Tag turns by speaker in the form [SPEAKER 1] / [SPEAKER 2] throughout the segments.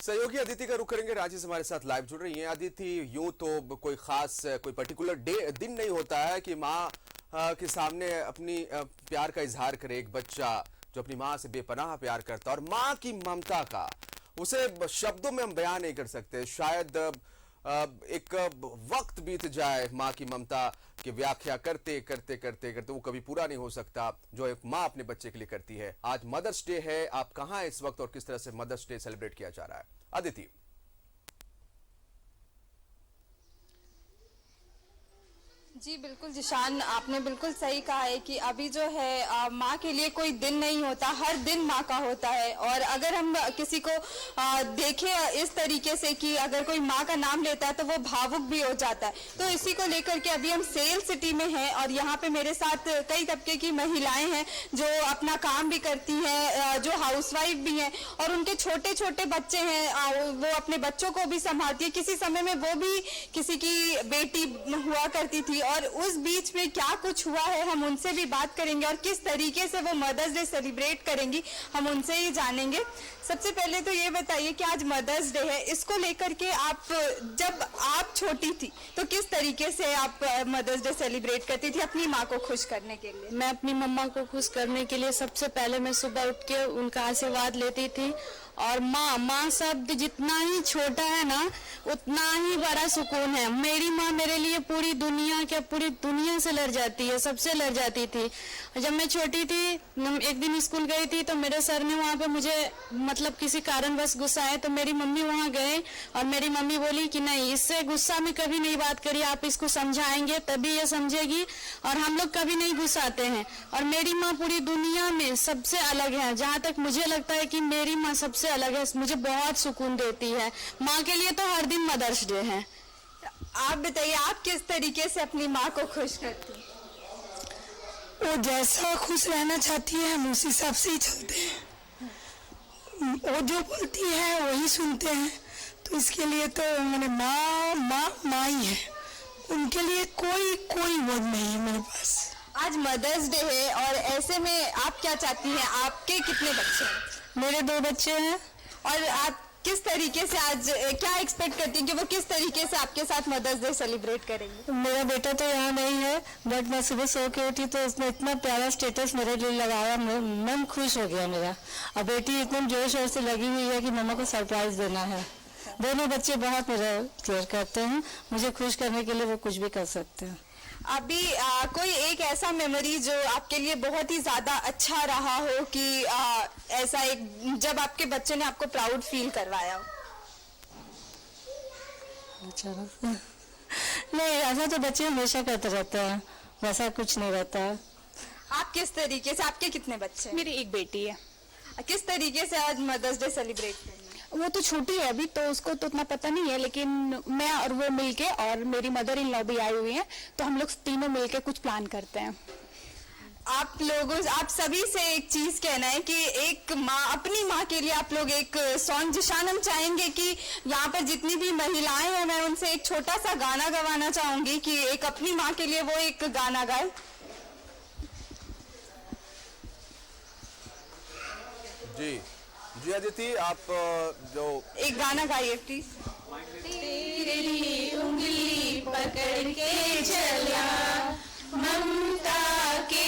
[SPEAKER 1] सहयोगी अदिति का रुख करेंगे। रांची से हमारे साथ लाइव जुड़ रही हैं अदिति। यूं तो कोई खास कोई पर्टिकुलर दिन नहीं होता है कि माँ के सामने अपनी प्यार का इजहार करे एक बच्चा जो अपनी माँ से बेपनाह प्यार करता है, और माँ की ममता का उसे शब्दों में हम बयान नहीं कर सकते। शायद एक वक्त बीत जाए माँ की ममता की व्याख्या करते करते करते करते वो कभी पूरा नहीं हो सकता जो एक माँ अपने बच्चे के लिए करती है। आज मदर्स डे है, आप कहाँ हैं इस वक्त और किस तरह से मदर्स डे सेलिब्रेट किया जा रहा है? अदिति।
[SPEAKER 2] जी बिल्कुल जिशान, आपने बिल्कुल सही कहा है कि अभी जो है माँ के लिए कोई दिन नहीं होता, हर दिन माँ का होता है। और अगर हम किसी को देखें इस तरीके से कि अगर कोई माँ का नाम लेता है तो वो भावुक भी हो जाता है। तो इसी को लेकर के अभी हम सेल सिटी में हैं और यहाँ पे मेरे साथ कई तबके की महिलाएं हैं जो अपना काम भी करती हैं, जो हाउसवाइफ भी हैं और उनके छोटे छोटे बच्चे हैं, वो अपने बच्चों को भी संभालती है। किसी समय में वो भी किसी की बेटी हुआ करती थी और उस बीच में क्या कुछ हुआ है हम उनसे भी बात करेंगे और किस तरीके से वो मदर्स डे सेलिब्रेट करेंगी हम उनसे ही जानेंगे। सबसे पहले तो ये बताइए कि आज मदर्स डे है, इसको लेकर के आप जब आप छोटी थी तो किस तरीके से आप मदर्स डे सेलिब्रेट करती थी अपनी माँ को खुश करने के लिए?
[SPEAKER 3] मैं अपनी मम्मा को खुश करने के लिए सबसे पहले मैं सुबह उठ के उनका आशीर्वाद लेती थी। और माँ शब्द जितना ही छोटा है ना उतना ही बड़ा सुकून है। मेरी माँ मेरे लिए पूरी दुनिया से लड़ जाती है, सबसे लड़ जाती थी। जब मैं छोटी थी एक दिन स्कूल गई थी तो मेरे सर ने वहाँ पे मुझे मतलब किसी कारणवश गुस्सा है तो मेरी मम्मी वहाँ गए और मेरी मम्मी बोली कि नहीं, इससे गुस्सा में कभी नहीं बात करिए, आप इसको समझाएंगे तभी ये समझेगी और हम लोग कभी नहीं गुस्साते हैं। और मेरी माँ पूरी दुनिया में सबसे अलग है। जहाँ तक मुझे लगता है कि मेरी माँ सबसे अलग है, मुझे बहुत सुकून देती है। माँ के लिए तो हर दिन मदर्स डे है।
[SPEAKER 2] आप बताइए आप किस तरीके से अपनी माँ को खुश करती हैं?
[SPEAKER 4] वो जैसा खुश रहना चाहती है हम उसी हिसाब से ही चलते हैं। वो जो बोलती है वही सुनते हैं। तो इसके लिए तो मैंने माँ ही है, उनके लिए कोई वर्ड नहीं है मेरे पास।
[SPEAKER 2] आज मदर्स डे है और ऐसे में आप क्या चाहती हैं? आपके कितने बच्चे हैं?
[SPEAKER 4] मेरे 2 बच्चे हैं।
[SPEAKER 2] और आप किस तरीके से आज क्या एक्सपेक्ट करती हैं कि वो किस तरीके से आपके साथ मदर्स डे सेलिब्रेट करेंगे?
[SPEAKER 4] मेरा बेटा तो यहाँ नहीं है बट मैं सुबह सो के उठी तो उसने इतना प्यारा स्टेटस मेरे लिए लगाया, मन खुश हो गया मेरा। और बेटी एकदम जोर शोर से लगी हुई है कि मम्मा को सरप्राइज देना है। दोनों बच्चे बहुत मेरा केयर करते हैं, मुझे खुश करने के लिए वो कुछ भी कर सकते हैं।
[SPEAKER 2] अभी कोई एक ऐसा मेमोरी जो आपके लिए बहुत ही ज्यादा अच्छा रहा हो कि ऐसा एक जब आपके बच्चे ने आपको प्राउड फील करवाया हो?
[SPEAKER 4] नहीं, ऐसा तो बच्चे हमेशा करते रहते हैं, वैसा कुछ नहीं रहता है।
[SPEAKER 2] आप किस तरीके से, आपके कितने बच्चे हैं?
[SPEAKER 3] मेरी एक बेटी है।
[SPEAKER 2] किस तरीके से आज मदर्स डे सेलिब्रेट करना है?
[SPEAKER 3] वो तो छोटी है अभी तो उसको तो उतना पता नहीं है, लेकिन मैं और वो मिलके और मेरी मदर इन लॉ भी आई हुई हैं तो हम लोग तीनों मिलके कुछ प्लान करते हैं।
[SPEAKER 2] आप सभी से एक चीज कहना है कि एक माँ अपनी माँ के लिए आप लोग एक सॉन्ग, जिशान हम चाहेंगे कि यहाँ पर जितनी भी महिलाएं हैं मैं उनसे एक छोटा सा गाना गवाना चाहूंगी कि एक अपनी माँ के लिए वो एक गाना गाए।
[SPEAKER 1] जी अदिति, आप जो एक
[SPEAKER 2] गाना गाइए प्लीज।
[SPEAKER 5] तेरी उंगली पकड़ के चला, ममता के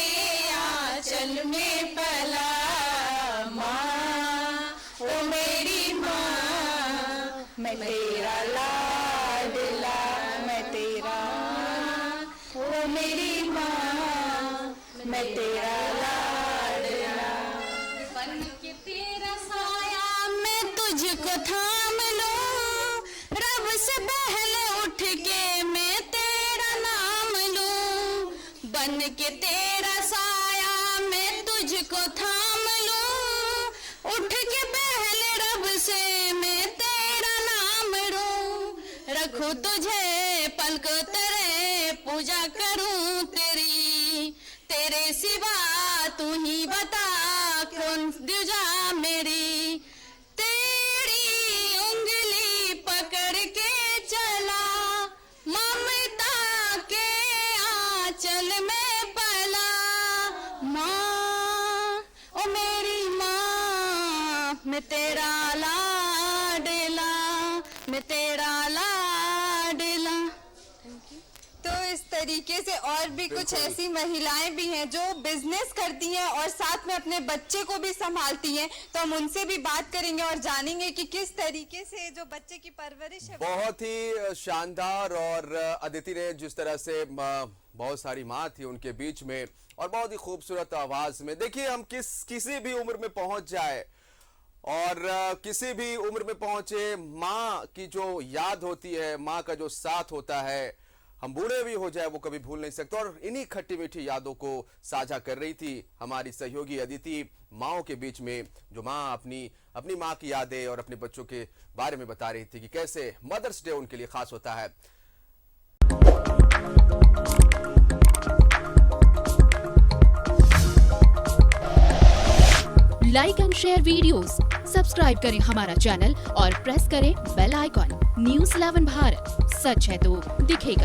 [SPEAKER 5] आंचल में पला, माँ ओ मेरी माँ, मैं तेरा लाडला, मैं तेरा, ओ मेरी माँ, मैं तेरा लाडला। बन के तेरा साया मैं तुझको थाम लूं, रब से पहले उठ के मैं तेरा नाम लूं। बन के तेरा साया मैं तुझको थाम लूं, उठ के पहले रब से मैं तेरा नाम लूं। रखूं तुझे पलकों तेरे, पूजा करूं तेरी, तेरे सिवा तू ही बता कौन दूजा मेरी। तेरी उंगली पकड़ के चला, ममता के आंचल में पला, माँ ओ मेरी माँ, मैं तेरा लाडला।
[SPEAKER 2] तरीके से और भी कुछ ऐसी महिलाएं भी हैं जो बिजनेस करती हैं और साथ में अपने बच्चे को भी संभालती हैं, तो हम उनसे भी बात करेंगे और जानेंगे कि किस तरीके से जो बच्चे की परवरिश है।
[SPEAKER 1] बहुत ही शानदार। और अदिति ने जिस तरह से बहुत सारी माँ थी उनके बीच में और बहुत ही खूबसूरत आवाज में, देखिए हम किसी भी उम्र में पहुंच जाए और किसी भी उम्र में पहुंचे, माँ की जो याद होती है, माँ का जो साथ होता है, हम बूढ़े भी हो जाए वो कभी भूल नहीं सकते। और इन्हीं खट्टी मीठी यादों को साझा कर रही थी हमारी सहयोगी अदिति, माँओं के बीच में, जो माँ अपनी माँ की यादें और अपने बच्चों के बारे में बता रही थी कि कैसे मदर्स डे उनके लिए खास होता है।
[SPEAKER 6] Like and share videos, subscribe करें हमारा चैनल और प्रेस करें बेल आइकॉन। न्यूज़ 11 भारत, सच है तो दिखेगा।